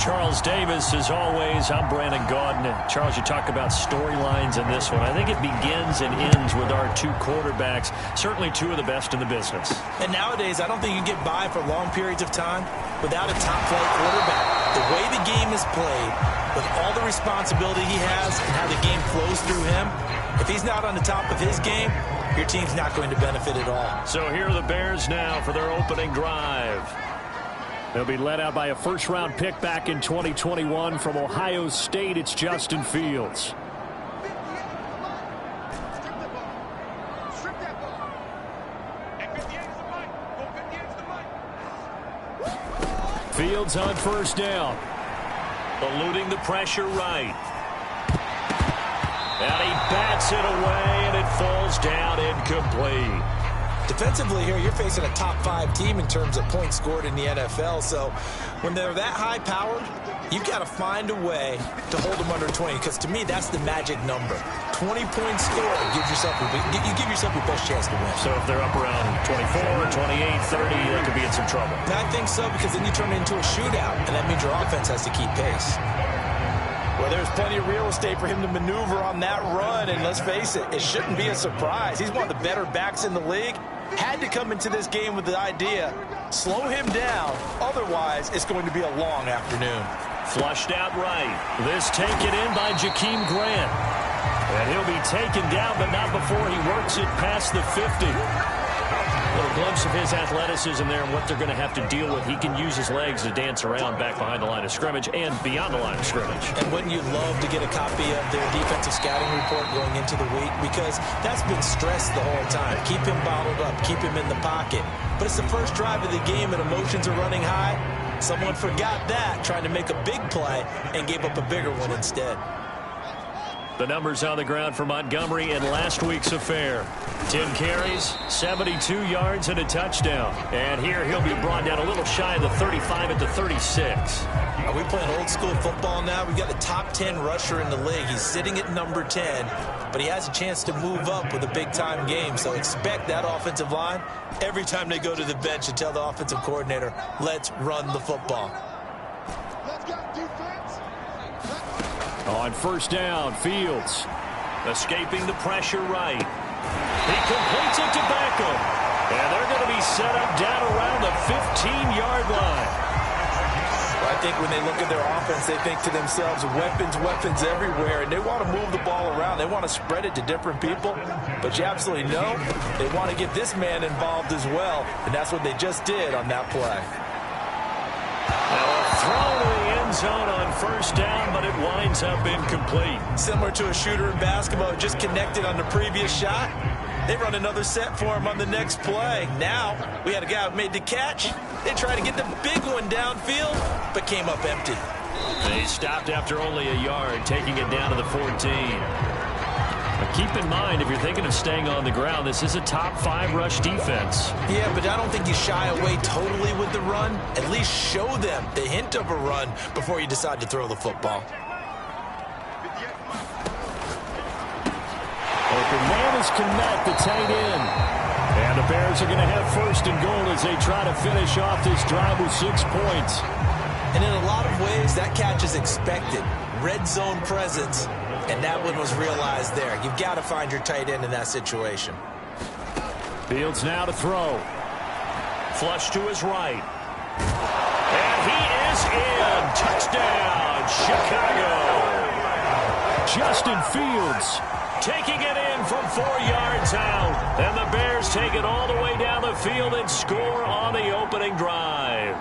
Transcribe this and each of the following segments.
Charles Davis, as always, I'm Brandon Gaudin. And Charles, you talk about storylines in this one. I think it begins and ends with our two quarterbacks, certainly two of the best in the business. And nowadays, I don't think you can get by for long periods of time without a top-flight quarterback. The way the game is played, with all the responsibility he has and how the game flows through him, if he's not on the top of his game, your team's not going to benefit at all. So here are the Bears now for their opening drive. They'll be led out by a first-round pick back in 2021 from Ohio State. It's Justin Fields. Fields on first down. Eluding the pressure right. And he bats it away, and it falls down incomplete. Defensively here, you're facing a top-5 team in terms of points scored in the NFL. So when they're that high-powered, you've got to find a way to hold them under 20. Because to me, that's the magic number. 20 points scored, you give yourself your best chance to win. So if they're up around 24, 28, 30, they could be in some trouble. And I think so, because then you turn it into a shootout, and that means your offense has to keep pace. Well, there's plenty of real estate for him to maneuver on that run, and let's face it, it shouldn't be a surprise. He's one of the better backs in the league. Had to come into this game with the idea, slow him down, otherwise it's going to be a long afternoon. Flushed out right. This taken in by Jakeem Grant. And he'll be taken down, but not before he works it past the 50. A little glimpse of his athleticism there and what they're going to have to deal with. He can use his legs to dance around back behind the line of scrimmage and beyond the line of scrimmage. And wouldn't you love to get a copy of their defensive scouting report going into the week? Because that's been stressed the whole time. Keep him bottled up. Keep him in the pocket. But it's the first drive of the game and emotions are running high. Someone forgot that, trying to make a big play and gave up a bigger one instead. The numbers on the ground for Montgomery in last week's affair. 10 carries, 72 yards, and a touchdown. And here he'll be brought down a little shy of the 35 at the 36. Are we playing old school football now? We've got the top 10 rusher in the league. He's sitting at number 10, but he has a chance to move up with a big-time game. So expect that offensive line every time they go to the bench and tell the offensive coordinator, let's run the football. Let's go, defense. On first down, Fields escaping the pressure right. He completes it to Beckham. And they're going to be set up down around the 15-yard line. Well, I think when they look at their offense, they think to themselves, weapons everywhere, and they want to move the ball around. They want to spread it to different people. But you absolutely know they want to get this man involved as well, and that's what they just did on that play. Now a throw to the end zone on first down, but it winds up incomplete. Similar to a shooter in basketball, just connected on the previous shot. They run another set for him on the next play. Now, we had a guy who made the catch. They tried to get the big one downfield, but came up empty. They stopped after only a yard, taking it down to the 14. But keep in mind, if you're thinking of staying on the ground, this is a top 5 rush defense. Yeah, but I don't think you shy away totally with the run. At least show them the hint of a run before you decide to throw the football. Open man is Kmet, the tight end. And the Bears are going to have first and goal as they try to finish off this drive with 6 points. And in a lot of ways, that catch is expected. Red zone presence. And that one was realized there. You've got to find your tight end in that situation. Fields now to throw. Flush to his right. And he is in. Touchdown, Chicago. Justin Fields taking it in from 4 yards out. And the Bears take it all the way down the field and score on the opening drive.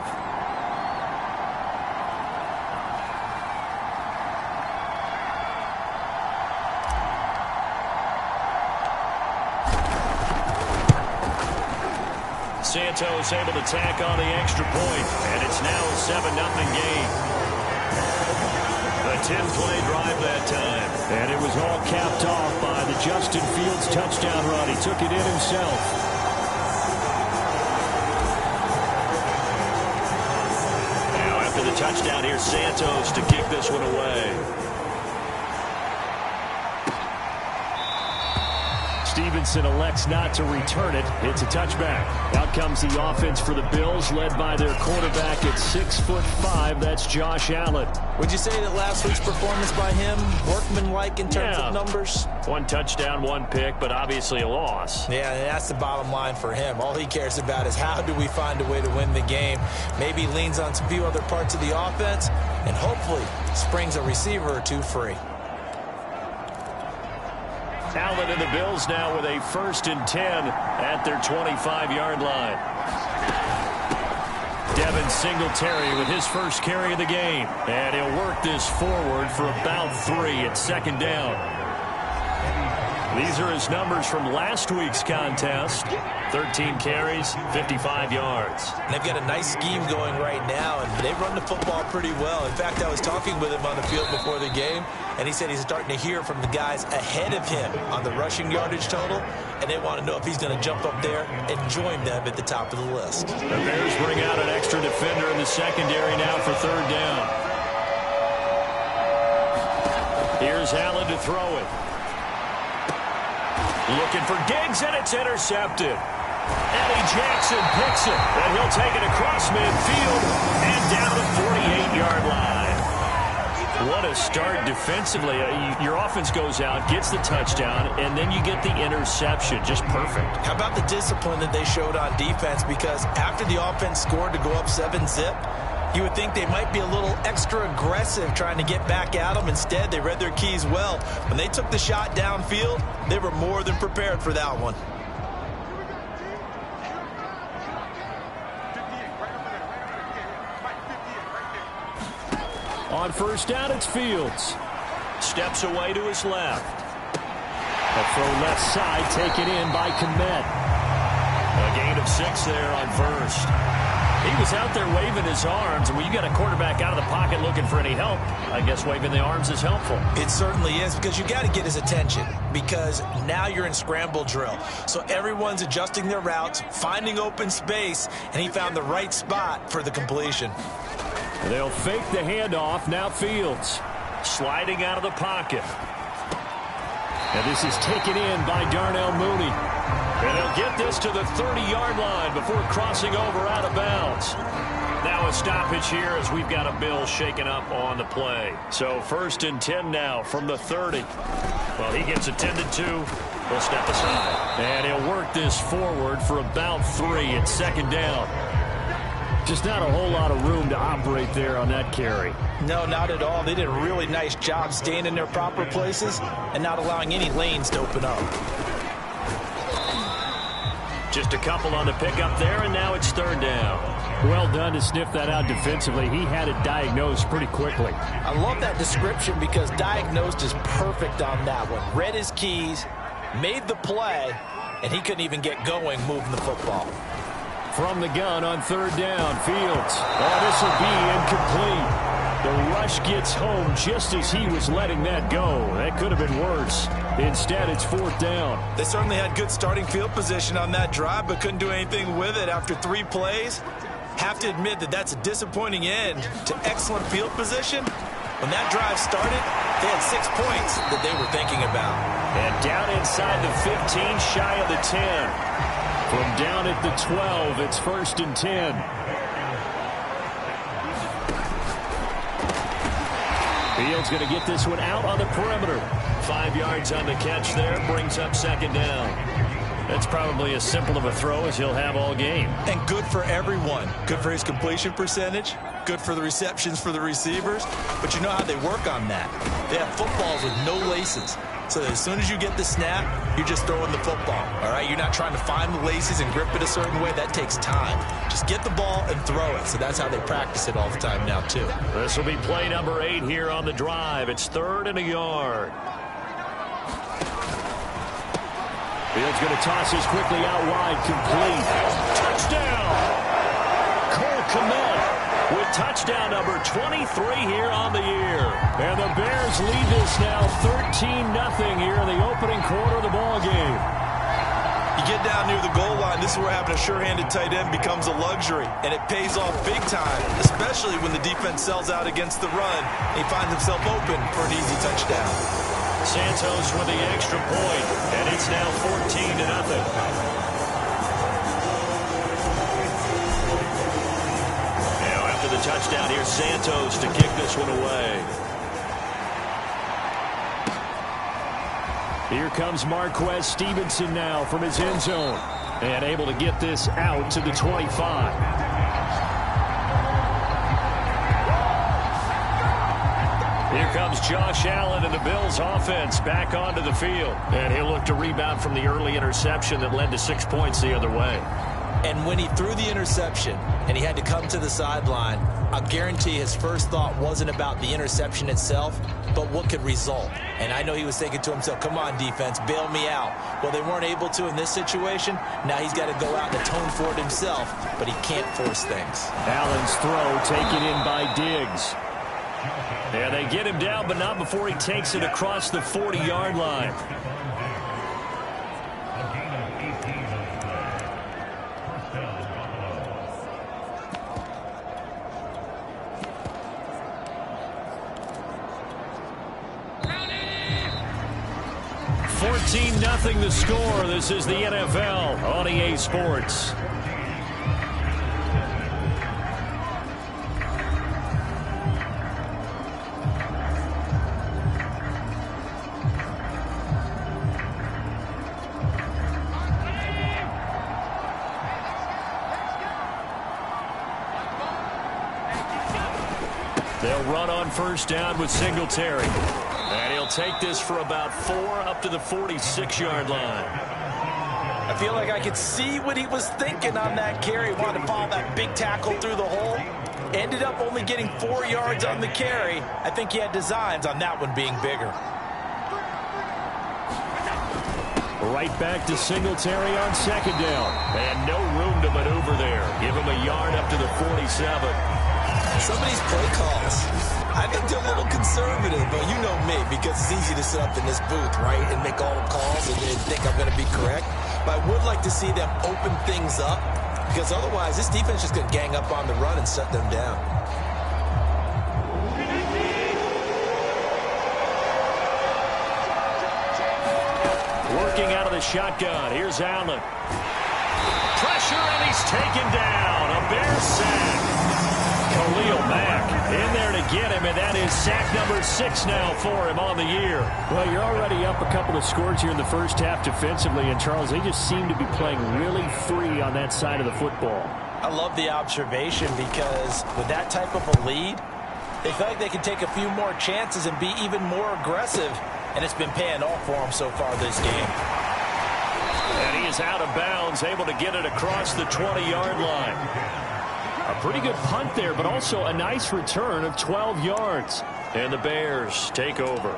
Santos able to tack on the extra point, and it's now a 7-0 game. A 10-play drive that time, and it was all capped off by the Justin Fields touchdown run. He took it in himself. Now after the touchdown, here's Santos to kick this one away. Stevenson elects not to return it. It's a touchback. Out comes the offense for the Bills, led by their quarterback at 6'5". That's Josh Allen. Would you say that last week's performance by him, workmanlike in terms of numbers? 1 touchdown, 1 pick, but obviously a loss. Yeah, and that's the bottom line for him. All he cares about is how do we find a way to win the game. Maybe leans on a few other parts of the offense and hopefully springs a receiver or two free. Allen and the Bills now with a 1st and 10 at their 25-yard line. Devin Singletary with his first carry of the game. And he'll work this forward for about 3 at 2nd down. These are his numbers from last week's contest. 13 carries, 55 yards. And they've got a nice scheme going right now, and they run the football pretty well. In fact, I was talking with him on the field before the game, and he said he's starting to hear from the guys ahead of him on the rushing yardage total, and they want to know if he's going to jump up there and join them at the top of the list. The Bears bring out an extra defender in the secondary now for 3rd down. Here's Allen to throw it. Looking for Diggs, and it's intercepted. Eddie Jackson picks it, and he'll take it across midfield and down the 48-yard line. What a start defensively. Your offense goes out, gets the touchdown, and then you get the interception. Just perfect. How about the discipline that they showed on defense? Because after the offense scored to go up 7-zip, you would think they might be a little extra aggressive trying to get back at them. Instead, they read their keys well. When they took the shot downfield, they were more than prepared for that one. On 1st down, it's Fields. Steps away to his left. A throw left side taken in by Kmet. A gain of 6 there on 1st. He was out there waving his arms, and when you got a quarterback out of the pocket looking for any help, I guess waving the arms is helpful. It certainly is, because you got to get his attention, because now you're in scramble drill. So everyone's adjusting their routes, finding open space, and he found the right spot for the completion. They'll fake the handoff. Now Fields sliding out of the pocket. And this is taken in by Darnell Mooney. And he'll get this to the 30-yard line before crossing over out of bounds. Now a stoppage here as we've got a Bill shaken up on the play. So 1st and 10 now from the 30. Well, he gets attended to. He'll step aside. And he'll work this forward for about 3 at 2nd down. Just not a whole lot of room to operate there on that carry. No, not at all. They did a really nice job staying in their proper places and not allowing any lanes to open up. Just a couple on the pickup there, and now it's 3rd down. Well done to sniff that out defensively. He had it diagnosed pretty quickly. I love that description because diagnosed is perfect on that one. Read his keys, made the play, and he couldn't even get going moving the football. From the gun on 3rd down, Fields. Oh, this will be incomplete. The rush gets home just as he was letting that go. That could have been worse. Instead, it's 4th down. They certainly had good starting field position on that drive, but couldn't do anything with it after 3 plays. Have to admit that that's a disappointing end to excellent field position. When that drive started, they had 6 points that they were thinking about. And down inside the 15, shy of the 10. From down at the 12, it's 1st and 10. Fields going to get this one out on the perimeter. 5 yards on the catch there, brings up 2nd down. That's probably as simple of a throw as he'll have all game. And good for everyone. Good for his completion percentage. Good for the receptions for the receivers. But you know how they work on that. They have footballs with no laces. So that as soon as you get the snap, you're just throwing the football. All right? You're not trying to find the laces and grip it a certain way. That takes time. Just get the ball and throw it. So that's how they practice it all the time now, too. This will be play number 8 here on the drive. It's 3rd and a yard. Fields going to toss this quickly out wide, complete. Touchdown! Cole Kmet with touchdown number 23 here on the year. And the Bears lead this now 13-0 here in the opening quarter of the ball game. You get down near the goal line, this is where having a sure-handed tight end becomes a luxury, and it pays off big time, especially when the defense sells out against the run, and he finds himself open for an easy touchdown. Santos with the extra point, and it's now 14-0. Now after the touchdown, here's Santos to kick this one away. Here comes Marquez Stevenson now from his end zone, and able to get this out to the 25. Here comes Josh Allen, and the Bills offense back onto the field. And he'll look to rebound from the early interception that led to 6 points the other way. And when he threw the interception and he had to come to the sideline, I guarantee his first thought wasn't about the interception itself, but what could result. And I know he was thinking to himself, come on, defense, bail me out. Well, they weren't able to in this situation. Now he's got to go out and atone for it himself, but he can't force things. Allen's throw taken in by Diggs. Yeah, they get him down, but not before he takes it across the 40-yard line. Nothing the score. This is the NFL on EA Sports. They'll run on first down with Singletary. And he'll take this for about 4 up to the 46-yard line. I feel like I could see what he was thinking on that carry. Wanted to follow that big tackle through the hole. Ended up only getting 4 yards on the carry. I think he had designs on that one being bigger. Right back to Singletary on second down. And no room to maneuver there. Give him a yard up to the 47. Some of these play calls, I think they're a little conservative, but you know me, because it's easy to sit up in this booth, right, and make all the calls and think I'm going to be correct. But I would like to see them open things up, because otherwise this defense is going to gang up on the run and shut them down. Working out of the shotgun. Here's Allen. Pressure, and he's taken down. A Bears sack. Khalil Mack in there to get him, and that is sack number 6 now for him on the year. Well, you're already up a couple of scores here in the first half defensively, and Charles, they just seem to be playing really free on that side of the football. I love the observation, because with that type of a lead, they feel like they can take a few more chances and be even more aggressive, and it's been paying off for them so far this game. And he is out of bounds, able to get it across the 20-yard line. A pretty good punt there, but also a nice return of 12 yards. And the Bears take over.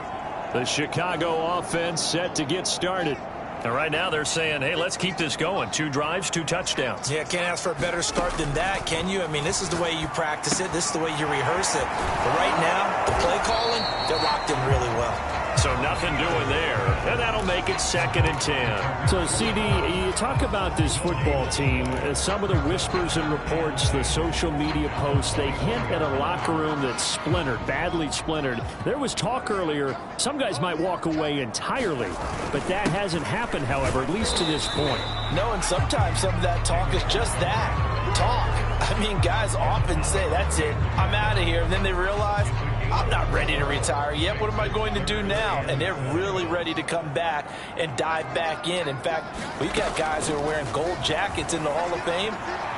The Chicago offense set to get started. And right now they're saying, hey, let's keep this going. 2 drives, 2 touchdowns. Yeah, can't ask for a better start than that, can you? I mean, this is the way you practice it. This is the way you rehearse it. But right now, the play calling, they're locked in really well. So nothing doing there. And that'll make it 2nd and 10. So, CD, you talk about this football team. Some of the whispers and reports, the social media posts, they hint at a locker room that's splintered, badly splintered. There was talk earlier, some guys might walk away entirely. But that hasn't happened, however, at least to this point. No, and sometimes some of that talk is just that, talk. I mean, guys often say, that's it, I'm out of here. And then they realize, I'm not ready to retire yet. What am I going to do now? And they're really ready to come back and dive back in. In fact, we've got guys who are wearing gold jackets in the Hall of Fame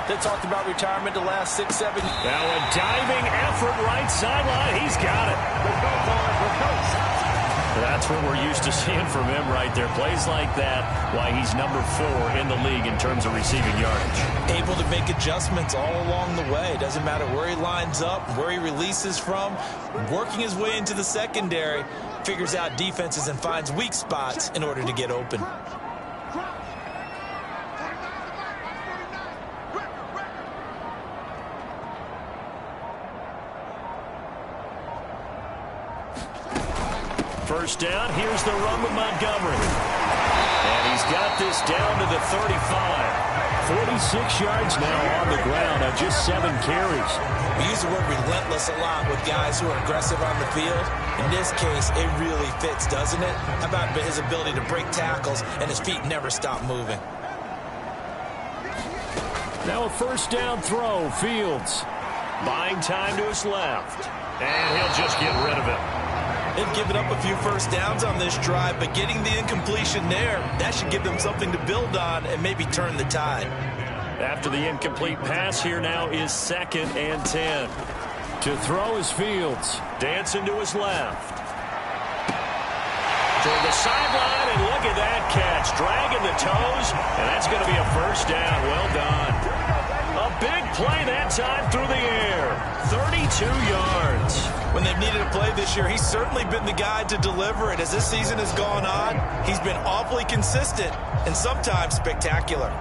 that talked about retirement the last 6, 7 years. Now a diving effort right sideline. He's got it. That's what we're used to seeing from him right there. Plays like that, why he's number 4 in the league in terms of receiving yardage. Able to make adjustments all along the way. Doesn't matter where he lines up, where he releases from. Working his way into the secondary, figures out defenses and finds weak spots in order to get open. First down, here's the run with Montgomery. And he's got this down to the 35. 46 yards now on the ground on just 7 carries. We use the word relentless a lot with guys who are aggressive on the field. In this case, it really fits, doesn't it? How about his ability to break tackles and his feet never stop moving? Now a first down throw, Fields. Buying time to his left. And he'll just get rid of it. They've given up a few first downs on this drive, but getting the incompletion there, that should give them something to build on and maybe turn the tide. After the incomplete pass, here now is 2nd and 10. To throw is Fields. Dancing to his left. To the sideline, and look at that catch. Dragging the toes, and that's going to be a first down. Well done. A big play that time through the air. 32 yards. When they've needed a play this year, he's certainly been the guy to deliver it. As this season has gone on, he's been awfully consistent and sometimes spectacular.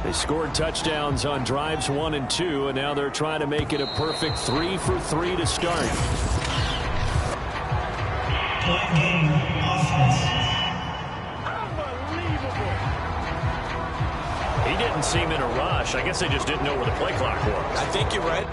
They scored touchdowns on drives 1 and 2, and now they're trying to make it a perfect 3 for 3 to start. Unbelievable. He didn't seem in a rush. I guess they just didn't know where the play clock was. I think you're right.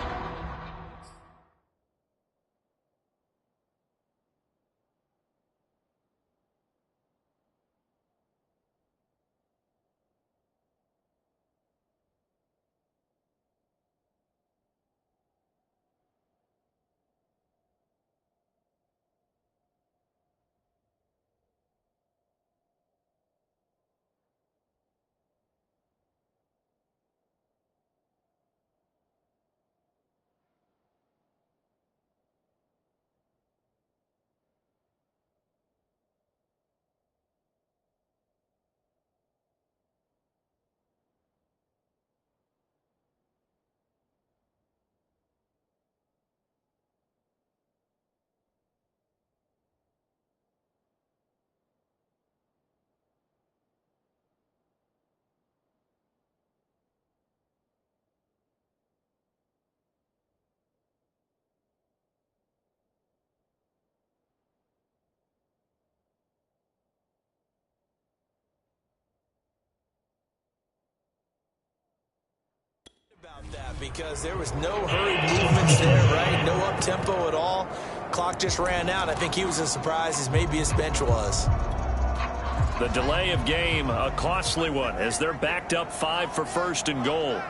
About that, because there was no hurried movements there, right? No up-tempo at all. Clock just ran out. I think he was as surprised as maybe his bench was. The delay of game, a costly one, as they're backed up 5 for 1st and goal.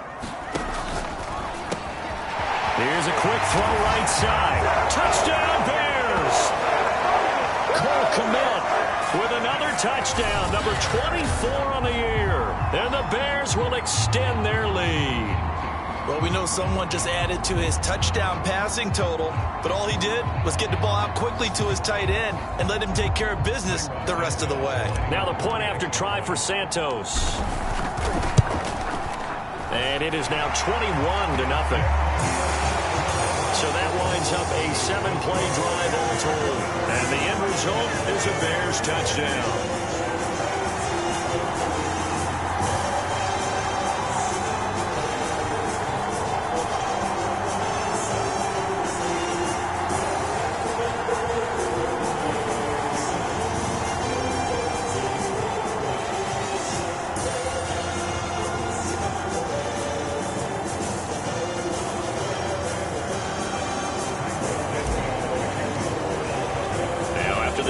Here's a quick throw right side. Touchdown, Bears! Cole Kmet with another touchdown, number 24 on the year. And the Bears will extend their lead. Well, we know someone just added to his touchdown passing total, but all he did was get the ball out quickly to his tight end and let him take care of business the rest of the way. Now the point after try for Santos. And it is now 21-0. So that winds up a 7-play drive all told. And the end result is a Bears touchdown.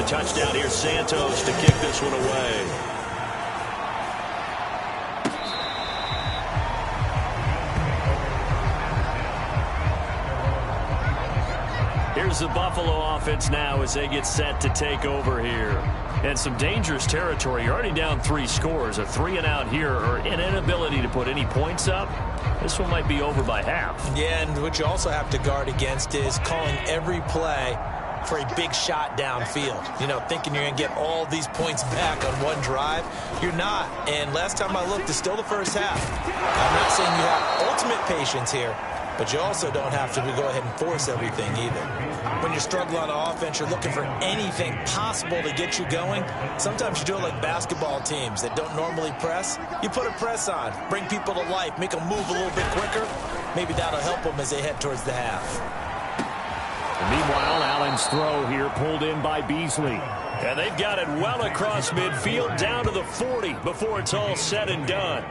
Touchdown, here's Santos to kick this one away. Here's the Buffalo offense now as they get set to take over here. And some dangerous territory. You're already down 3 scores. A 3-and-out here, or an inability to put any points up. This one might be over by half. Yeah, and what you also have to guard against is calling every play for a big shot downfield. You know, thinking you're going to get all these points back on one drive. You're not. And last time I looked, it's still the first half. I'm not saying you have ultimate patience here, but you also don't have to go ahead and force everything either. When you're struggling on offense, you're looking for anything possible to get you going. Sometimes you do it like basketball teams that don't normally press. You put a press on, bring people to life, make them move a little bit quicker. Maybe that'll help them as they head towards the half. Meanwhile, Allen's throw here pulled in by Beasley. And they've got it well across midfield down to the 40 before it's all said and done.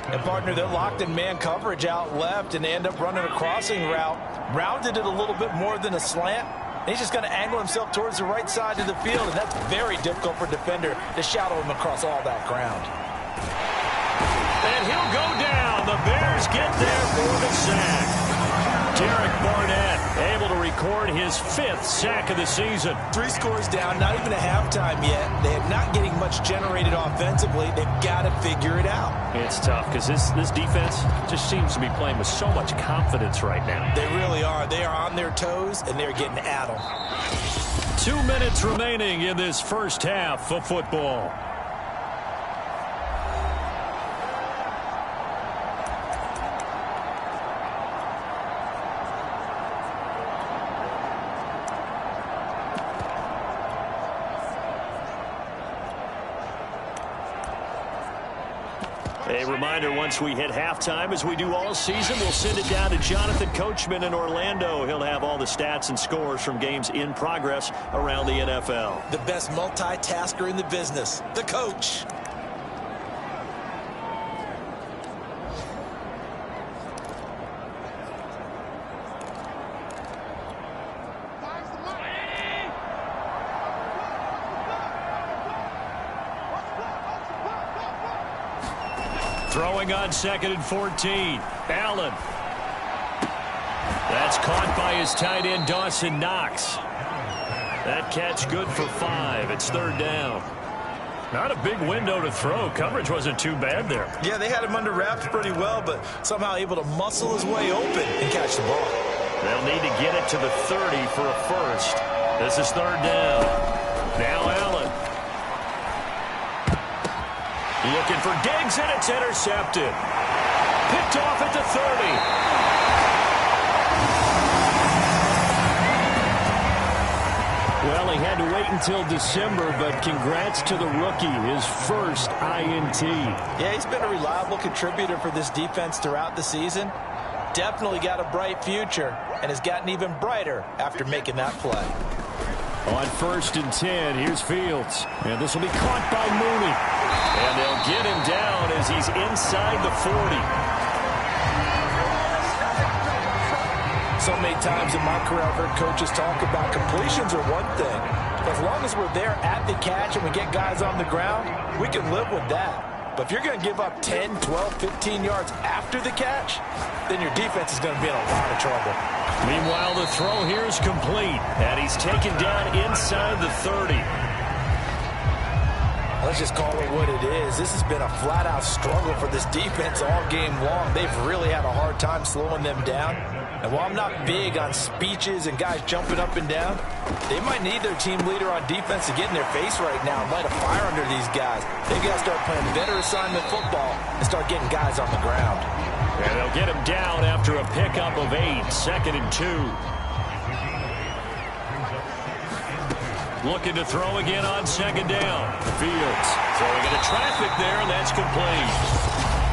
And, partner, they're locked in man coverage out left, and they end up running a crossing route. Rounded it a little bit more than a slant. And he's just going to angle himself towards the right side of the field, and that's very difficult for a defender to shadow him across all that ground. And he'll go down. The Bears get there for the sack. Derek Barnett able to record his 5th sack of the season. 3 scores down, not even a halftime yet. They're not getting much generated offensively. They've got to figure it out. It's tough because this defense just seems to be playing with so much confidence right now. They really are. They are on their toes, and they're getting at them. 2 minutes remaining in this first half of football. A reminder, once we hit halftime, as we do all season, we'll send it down to Jonathan Coachman in Orlando. He'll have all the stats and scores from games in progress around the NFL. The best multitasker in the business, the coach. Throwing on 2nd and 14. Allen. That's caught by his tight end, Dawson Knox. That catch good for 5. It's 3rd down. Not a big window to throw. Coverage wasn't too bad there. Yeah, they had him under wraps pretty well, but somehow able to muscle his way open and catch the ball. They'll need to get it to the 30 for a first. This is 3rd down. Now Allen. Looking for Diggs, and it's intercepted. Picked off at the 30. Well, he had to wait until December, but congrats to the rookie, his first INT. Yeah, he's been a reliable contributor for this defense throughout the season. Definitely got a bright future, and has gotten even brighter after making that play. On 1st and 10, here's Fields. And this will be caught by Mooney. And they'll get him down as he's inside the 40. So many times in my career, I've heard coaches talk about completions are one thing. But as long as we're there at the catch and we get guys on the ground, we can live with that. But if you're going to give up 10, 12, 15 yards after the catch, then your defense is going to be in a lot of trouble. Meanwhile, the throw here is complete, and he's taken down inside the 30. Let's just call it what it is. This has been a flat-out struggle for this defense all game long. They've really had a hard time slowing them down. And while I'm not big on speeches and guys jumping up and down, they might need their team leader on defense to get in their face right now and light a fire under these guys. They've got to start playing better assignment football and start getting guys on the ground. And they'll get him down after a pickup of 8, 2nd and 2. Looking to throw again on 2nd down. Fields throwing into traffic there, and that's complete.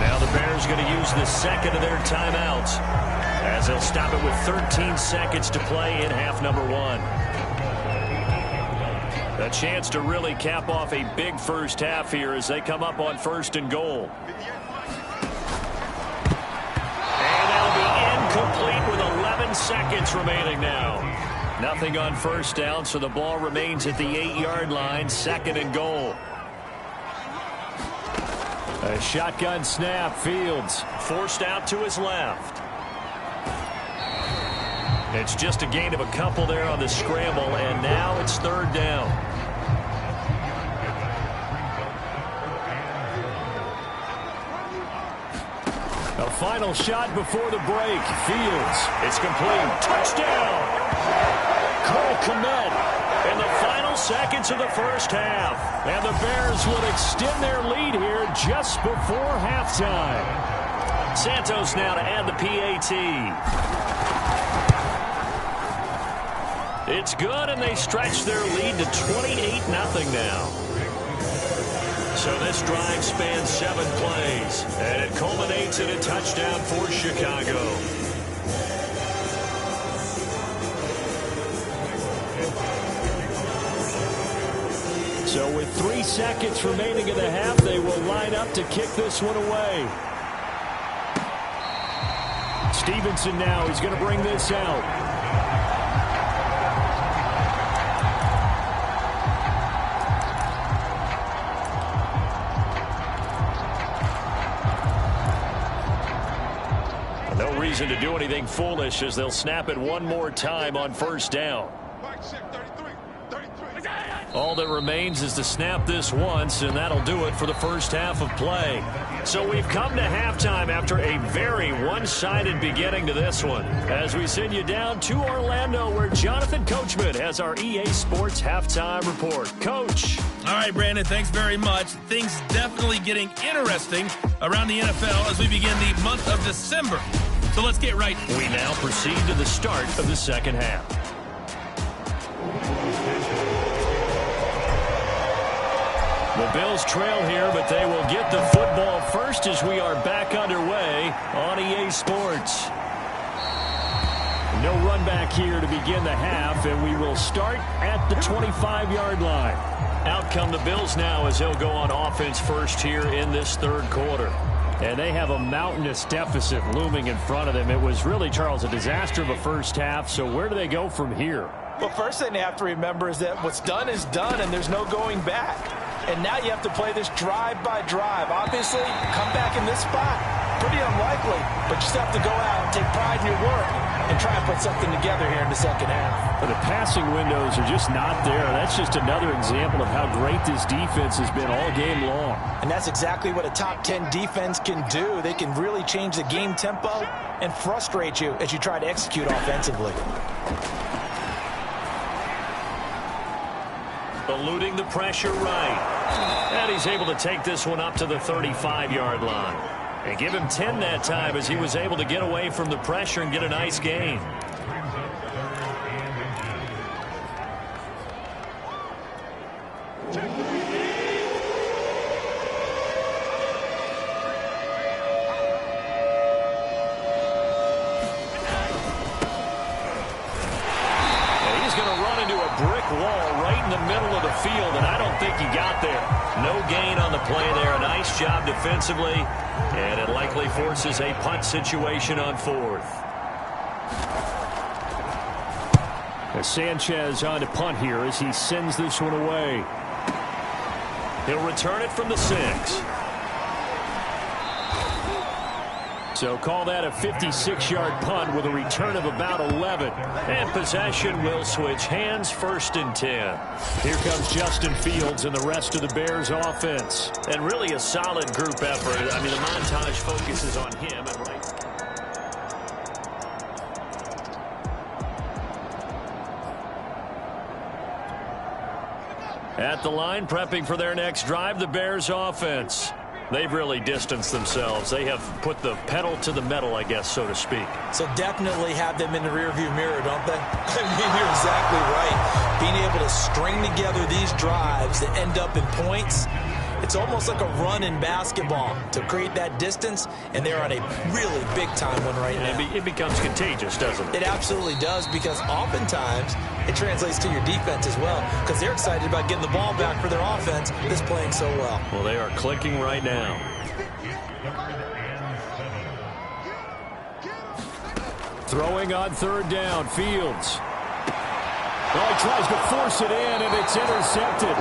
Now the Bears going to use the 2nd of their timeouts as they'll stop it with 13 seconds to play in half number 1. A chance to really cap off a big first half here as they come up on 1st and goal. And that'll be incomplete with 11 seconds remaining now. Nothing on 1st down, so the ball remains at the 8-yard line, 2nd and goal. A shotgun snap, Fields forced out to his left. It's just a gain of a couple there on the scramble, and now it's 3rd down. A final shot before the break. Fields, it's complete. Touchdown! Cole Kmet in the final seconds of the first half. And the Bears would extend their lead here just before halftime. Santos now to add the PAT. It's good, and they stretch their lead to 28-0 now. So this drive spans 7 plays, and it culminates in a touchdown for Chicago. So with 3 seconds remaining in the half, they will line up to kick this one away. Stevenson now, he's going to bring this out. No reason to do anything foolish as they'll snap it one more time on first down. All that remains is to snap this once, and that'll do it for the first half of play. So we've come to halftime after a very one-sided beginning to this one, as we send you down to Orlando, where Jonathan Coachman has our EA Sports halftime report. Coach. All right, Brandon, thanks very much. Things definitely getting interesting around the NFL as we begin the month of December. So let's get right. We now proceed to the start of the second half. The Bills trail here, but they will get the football first as we are back underway on EA Sports. No run back here to begin the half, and we will start at the 25-yard line. Out come the Bills now as they'll go on offense first here in this third quarter. And they have a mountainous deficit looming in front of them. It was really, Charles, a disaster of a first half. So where do they go from here? Well, first thing they have to remember is that what's done is done, and there's no going back. And now you have to play this drive by drive. Obviously, come back in this spot, pretty unlikely. But you still have to go out and take pride in your work and try and put something together here in the second half. But the passing windows are just not there. That's just another example of how great this defense has been all game long. And that's exactly what a top 10 defense can do. They can really change the game tempo and frustrate you as you try to execute offensively. Eluding the pressure right. And he's able to take this one up to the 35-yard line. And give him 10 that time as he was able to get away from the pressure and get a nice gain. Field, and I don't think he got there. No gain on the play there. A nice job defensively, and it likely forces a punt situation on fourth. Sanchez on to punt here as he sends this one away. He'll return it from the 6. So call that a 56-yard punt with a return of about 11. And possession will switch hands, 1st and 10. Here comes Justin Fields and the rest of the Bears offense. And really a solid group effort. I mean, the montage focuses on him. And right. At the line, prepping for their next drive, the Bears offense. They've really distanced themselves. They have put the pedal to the metal, I guess, so to speak. So definitely have them in the rearview mirror, don't they? I mean, you're exactly right. Being able to string together these drives that end up in points, it's almost like a run in basketball to create that distance, and they're on a really big-time one right now. It becomes contagious, doesn't it? It absolutely does, because oftentimes it translates to your defense as well, because they're excited about getting the ball back for their offense that's playing so well. Well, they are clicking right now. Throwing on third down, Fields. Well, he tries to force it in, and it's intercepted.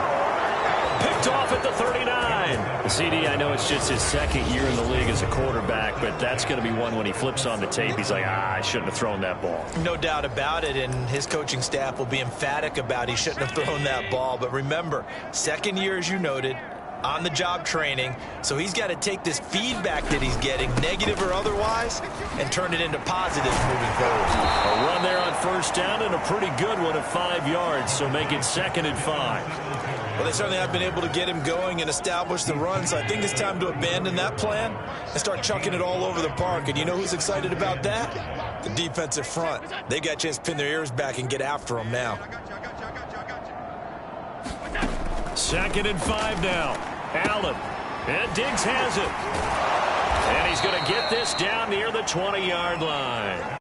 Picked off at the 39. CD, I know it's just his second year in the league as a quarterback, but that's going to be one when he flips on the tape. He's like, I shouldn't have thrown that ball. No doubt about it, and his coaching staff will be emphatic about he shouldn't have thrown that ball. But remember, second year, as you noted, on-the-job training, so he's got to take this feedback that he's getting, negative or otherwise, and turn it into positive moving forward. A run there on first down and a pretty good one at 5 yards, so make it 2nd and 5. Well, they certainly have been able to get him going and establish the run, so I think it's time to abandon that plan and start chucking it all over the park. And you know who's excited about that? The defensive front. They got a chance to pin their ears back and get after him now. 2nd and 5 now. Allen. And Diggs has it. And he's going to get this down near the 20-yard line.